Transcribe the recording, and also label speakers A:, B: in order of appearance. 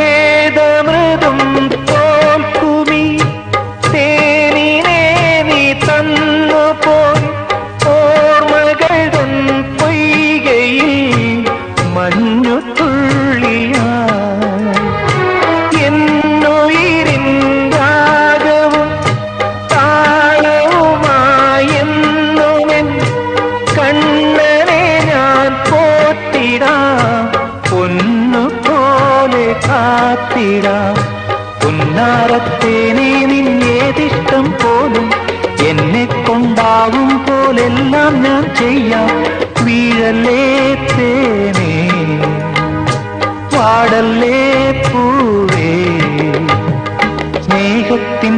A: ഏതമൃതും തോൽക്കുമീ തേനിനെ നീ തന്നുപോയി ഓർമ്മകൾ തൻ പൊയ്കയിൽ മഞ്ഞുതുള്ളിയായി എന്നുയിരിൻ രാഗവും താളവുമായി എന്നുമെൻ കണ്ണനെ ഞാൻ പോറ്റിടാം പൊന്നുപോലെ കാത്തിടാം പുന്നാരത്തേനെ നിന്നേതിഷ്ടം പോലും എന്നെ കൊണ്ടാവും പോലെല്ലാം ഞാൻ ചെയ്യാം വീഴലേ തേനേ പാടല്ലേ പൂവേ സ്നേഹത്തിൻ